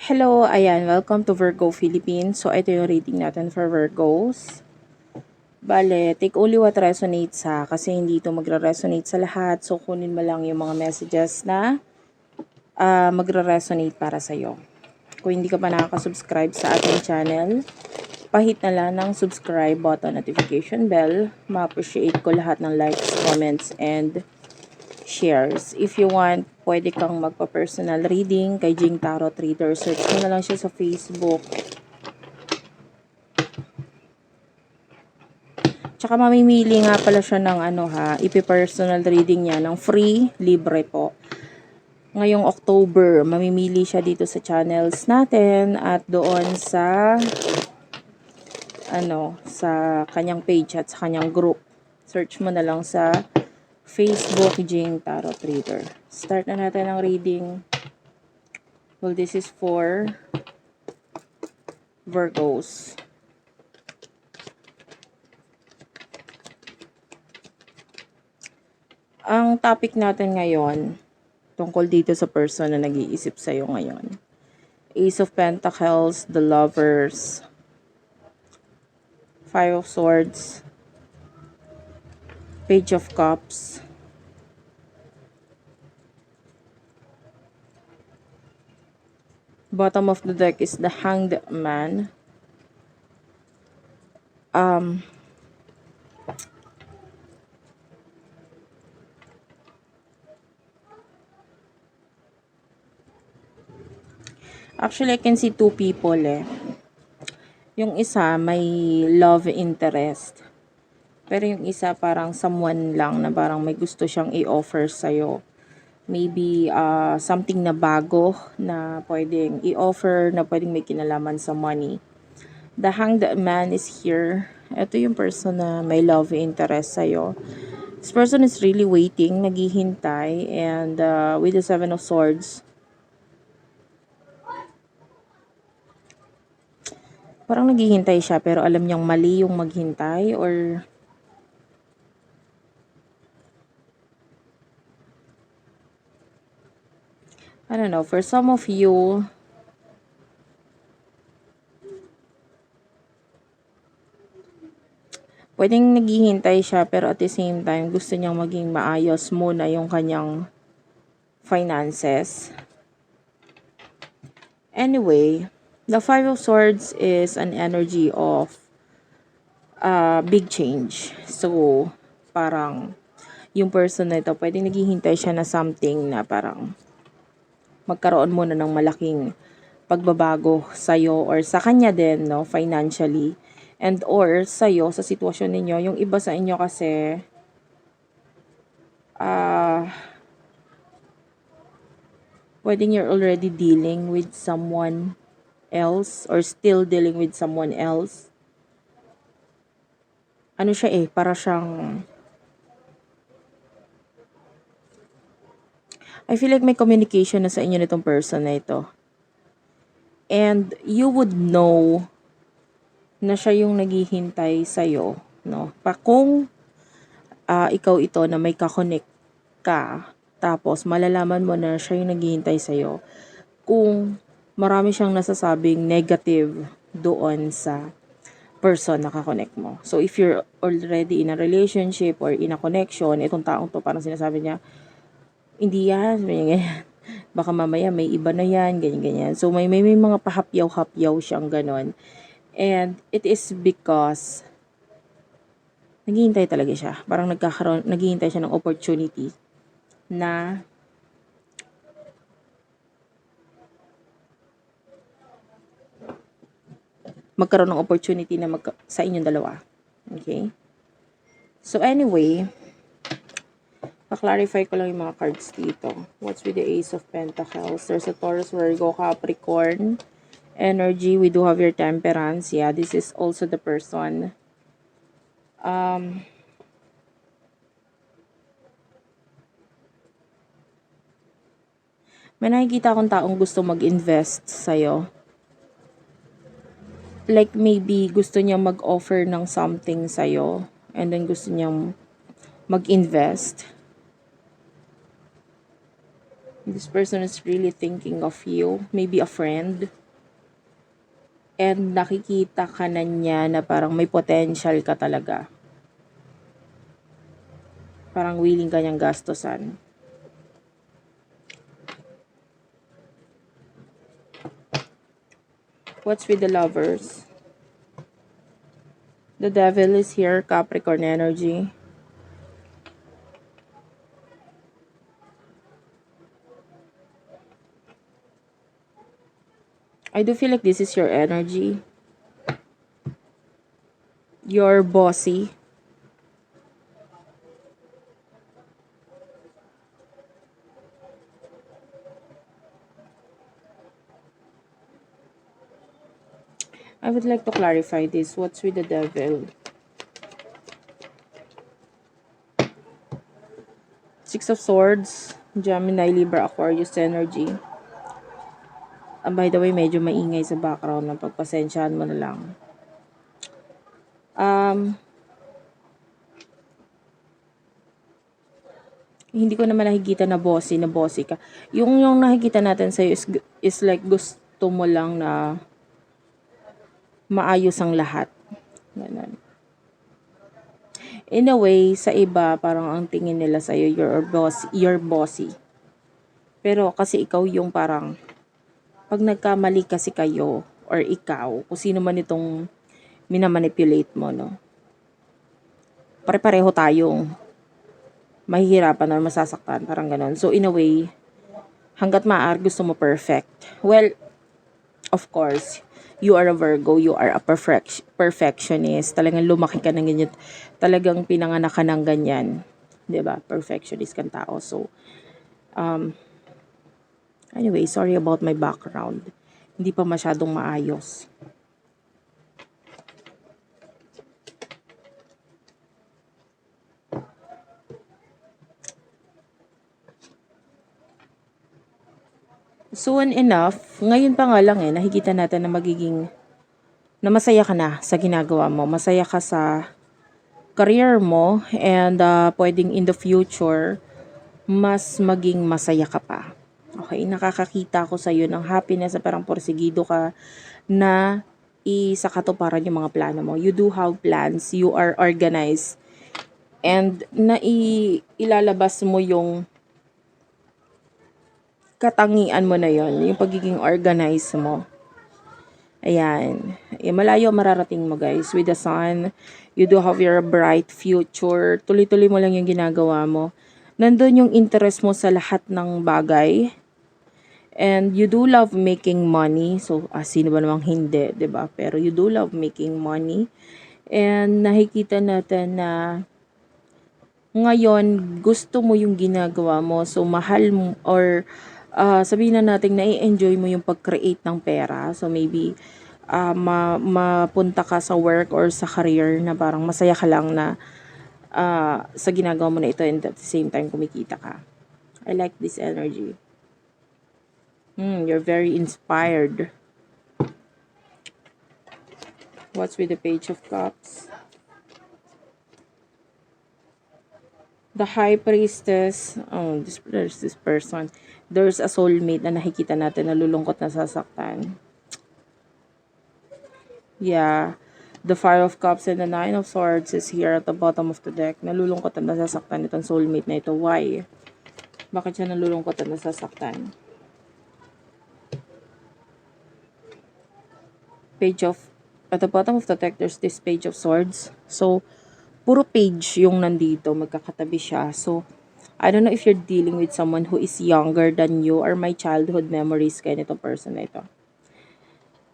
Hello, ayan, welcome to Virgo Philippines. So, ito yung reading natin for Virgos. Bale, take only what resonates ha, kasi hindi ito magre-resonate sa lahat. So, kunin mo lang yung mga messages na magre-resonate para sa'yo. Kung hindi ka pa nakaka-subscribe sa ating channel, pahit na lang ng subscribe button, notification bell. Ma-appreciate ko lahat ng likes, comments, and shares. If you want, pwede kang magpa-personal reading kay Jing Tarot Reader. Search mo na lang siya sa Facebook. Tsaka mamimili nga pala siya ng ipi-personal reading niya ng free, libre po. Ngayong October, mamimili siya dito sa channels natin at doon sa kanyang page at sa kanyang group. Search mo na lang sa Facebook Jing Tarot Reader. Start na natin ang reading. Well, this is for Virgos. Ang topic natin ngayon, tungkol dito sa person na nag-iisip sa'yo ngayon. Ace of Pentacles, the Lovers, Five of Swords, Page of Cups, bottom of the deck is the Hanged Man. Actually, I can see two people eh. Yung isa may love interest. Pero yung isa parang someone lang na parang may gusto siyang i-offer sa'yo. Maybe something na bago na pwedeng i-offer, na pwedeng may kinalaman sa money. The Hanged Man is here. Ito yung person na may love interest sa'yo. This person is really waiting, naghihintay, and with the Seven of Swords, parang naghihintay siya pero alam niyang mali yung maghintay, or I don't know, for some of you, pwedeng naghihintay siya pero at the same time gusto niyang maging maayos muna yung kanyang finances. Anyway, the Five of Swords is an energy of big change. So, parang yung person na ito, pwedeng naghihintay siya na something na parang magkaroon muna ng malaking pagbabago sa'yo or sa kanya din, no, financially. And or sa'yo, sa sitwasyon ninyo, yung iba sa inyo kasi, pwedeng you're already dealing with someone else or still dealing with someone else. Ano siya eh, para siyang, I feel like may communication na sa inyo nitong person na ito. And you would know na siya yung naghihintay sa'yo, no? Pa kung ikaw ito na may kakonect ka, tapos malalaman mo na siya yung naghihintay sa'yo, kung marami siyang nasasabing negative doon sa person na kakonect mo. So, if you're already in a relationship or in a connection, itong taong to parang sinasabi niya, hindi yan, ganyan. Baka mamaya may iba na yan, ganyan-ganyan. So, may mga pahapyaw-hapyaw siyang ganon. And it is because naghihintay talaga siya. Parang naghihintay siya ng opportunity na magkaroon ng opportunity na sa inyong dalawa. Okay? So anyway, pa-clarify ko lang yung mga cards dito. What's with the Ace of Pentacles? There's a Taurus, Virgo, Capricorn energy. We do have your Temperance. Yeah, this is also the person. May nakikita akong taong gusto mag-invest sa'yo. Like maybe gusto niya mag-offer ng something sa'yo and then gusto niyang mag-invest. This person is really thinking of you, maybe a friend. And nakikita ka na niya na parang may potential ka talaga. Parang willing ka niyang gastusan. What's with the lovers? The devil is here, Capricorn energy. I do feel like this is your energy. You're bossy. I would like to clarify this. What's with the devil? Six of Swords, Gemini, Libra, Aquarius energy. By the way, medyo maingay sa background ng pagpasensyahan mo na lang. Hindi ko naman nakikita na bossy ka. Yung nakikita natin sa'yo is like gusto mo lang na maayos ang lahat. Ganun. In a way, sa iba, parang ang tingin nila sa'yo, you're bossy. Pero kasi ikaw yung parang, pag nagkamali kasi kayo, or ikaw, kung sino man itong minamanipulate mo, no? Pare-pareho tayong mahihirapan or masasaktan, parang ganon. So, in a way, hanggat maaari gusto mo perfect. Well, of course, you are a Virgo, you are a perfectionist. Talagang lumaki ka ng ganyan. Talagang pinanganak ka ng ganyan. 'Di ba? Perfectionist kang tao. So, anyway, sorry about my background. Hindi pa masyadong maayos. Soon enough, ngayon pa nga lang nakikita natin na masaya ka na sa ginagawa mo. Masaya ka sa career mo and pwedeng in the future, mas maging masaya ka pa. Okay, nakakakita ko sa iyo ng happiness na parang porsigido ka na sa katuparan yung mga plano mo. You do have plans, you are organized, and ilalabas mo yung katangian mo na yon, yung pagiging organized mo. Ayan. Malayo mararating mo guys. With the sun, you do have your bright future. Tuloy-tuloy mo lang yung ginagawa mo. Nandun yung interest mo sa lahat ng bagay. And you do love making money. So, sino ba namang hindi, 'di ba? Pero you do love making money. And nakikita natin na ngayon, gusto mo yung ginagawa mo. So, mahal mo or sabihin na natin na i-enjoy mo yung pag-create ng pera. So, maybe mapunta ka sa work or sa career na parang masaya ka lang na sa ginagawa mo na ito and at the same time kumikita ka. I like this energy. You're very inspired. What's with the Page of Cups? The High Priestess. Oh, there's this person. There's a soulmate na nakikita natin na lulungkot na sasaktan. Yeah. The Fire of Cups and the Nine of Swords is here at the bottom of the deck. Nalulungkot at nasasaktan itong soulmate na ito. Why? Bakit siya nalulungkot at nasasaktan? At the bottom of the deck, there's this Page of Swords. So, puro page yung nandito. Magkakatabi siya. So, I don't know if you're dealing with someone who is younger than you or my childhood memories kaya nitong person na ito.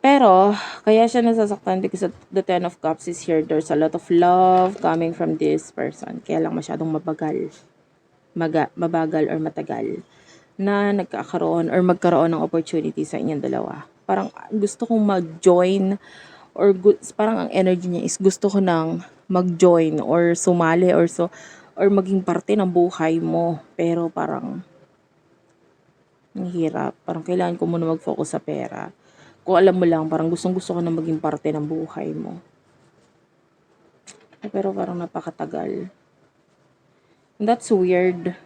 Pero, kaya siya nasasaktan because the Ten of Cups is here. There's a lot of love coming from this person. Kaya lang masyadong mabagal or matagal na nagkakaroon or magkaroon ng opportunity sa inyong dalawa. Parang gusto kong mag-join or parang ang energy niya is gusto ko nang mag-join or sumali or maging parte ng buhay mo. Pero parang ang hirap. Parang kailangan ko muna mag-focus sa pera. Kung alam mo lang, parang gustong-gusto ko na maging parte ng buhay mo. Pero parang napakatagal. And that's weird.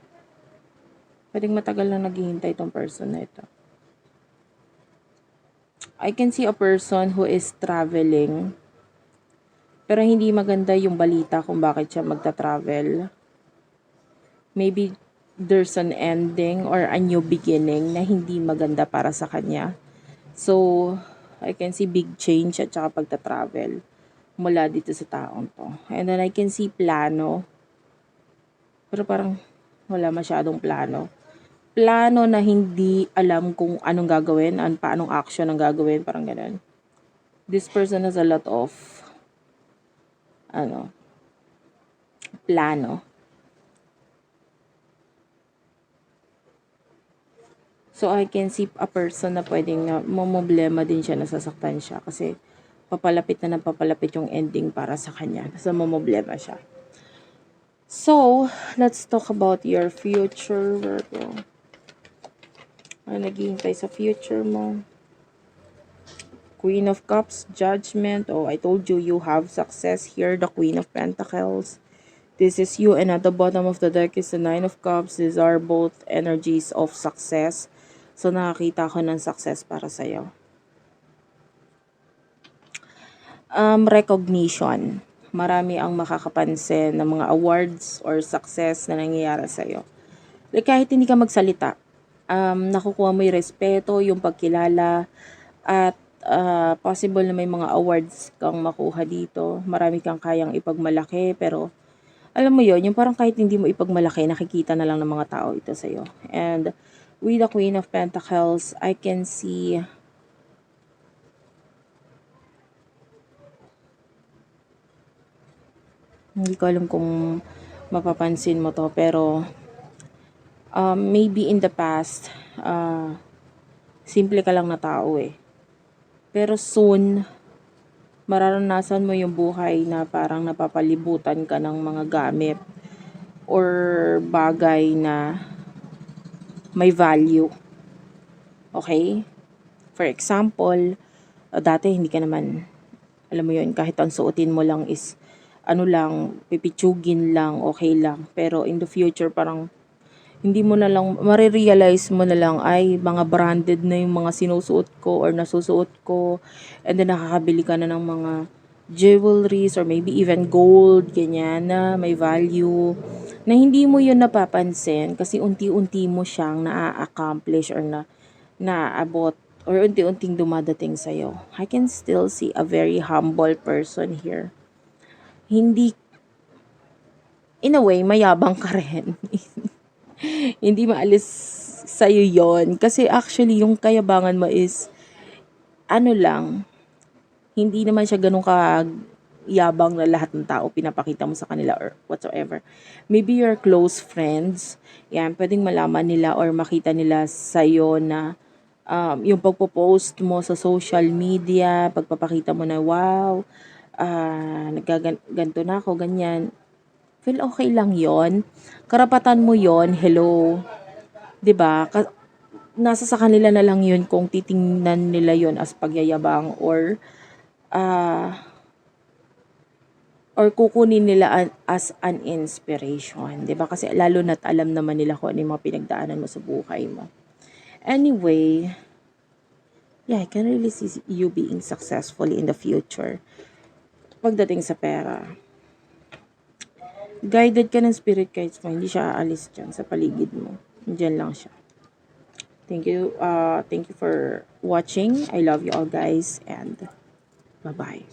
Pwedeng matagal na naghihintay itong person na ito. I can see a person who is traveling. Pero hindi maganda yung balita kung bakit siya magta-travel. Maybe there's an ending or a new beginning na hindi maganda para sa kanya. So, I can see big change at saka pagta-travel mula dito sa taong to. And then I can see plano. Pero parang wala masyadong plano. Plano na hindi alam kung anong gagawin, paanong action ang gagawin, parang ganun. This person has a lot of plano. So, I can see a person na pwedeng mamblema din siya, nasasaktan siya kasi papalapit na papalapit yung ending para sa kanya. So, mamblema siya. So, let's talk about your future, Virgo. Ano naghihintay sa future mo? Queen of Cups, Judgment. Oh, I told you, you have success here. The Queen of Pentacles. This is you, and at the bottom of the deck is the Nine of Cups. These are both energies of success. So, nakakita ko ng success para sa'yo. Recognition. Marami ang makakapansin ng mga awards or success na nangyayari sa'yo. Like, kahit hindi ka magsalita, nakukuha mo yung respeto, yung pagkilala, at possible na may mga awards kang makuha dito. Marami kang kayang ipagmalaki, pero alam mo yon, yung parang kahit hindi mo ipagmalaki, nakikita na lang ng mga tao ito sa'yo. And with the Queen of Pentacles, I can see hindi ko alam kung mapapansin mo to, pero maybe in the past, simple ka lang na tao eh. Pero soon, mararanasan mo yung buhay na parang napapalibutan ka ng mga gamit or bagay na may value. Okay? For example, dati hindi ka naman, alam mo yun, kahit ang suotin mo lang is pipitsugin lang, okay lang. Pero in the future, parang hindi mo na lang, marirealize mo na lang, ay, mga branded na yung mga sinusuot ko or nasusuot ko. And then, nakakabili ka na ng mga jewelries or maybe even gold, ganyan na may value. Na hindi mo yun napapansin kasi unti-unti mo siyang na-accomplish or na-abot or unti-unting dumadating sa'yo. I can still see a very humble person here. Hindi, in a way, mayabang ka rin. Hindi maalis sa'yo yon. Kasi actually, yung kayabangan mo is, hindi naman siya ganun yabang na lahat ng tao pinapakita mo sa kanila or whatsoever. Maybe your close friends, yan, pwedeng malaman nila or makita nila sa'yo na yung pagpo-post mo sa social media, pagpapakita mo na, wow, ganito na ako, ganyan. Feel okay lang yon. Karapatan mo yon. Hello. 'Di ba? Nasa sa kanila na lang yun kung titingnan nila yon as pagyayabang or kukunin nila as an inspiration. 'Di ba? Kasi lalo na't alam naman nila kung ano yung mga pinagdaanan mo sa buhay mo. Anyway, yeah, I can really see you being successful in the future. Pagdating sa pera, guided ka ng spirit guides mo, hindi siya aalis dyan sa paligid mo. Diyan lang siya. Thank you for watching. I love you all guys and bye-bye.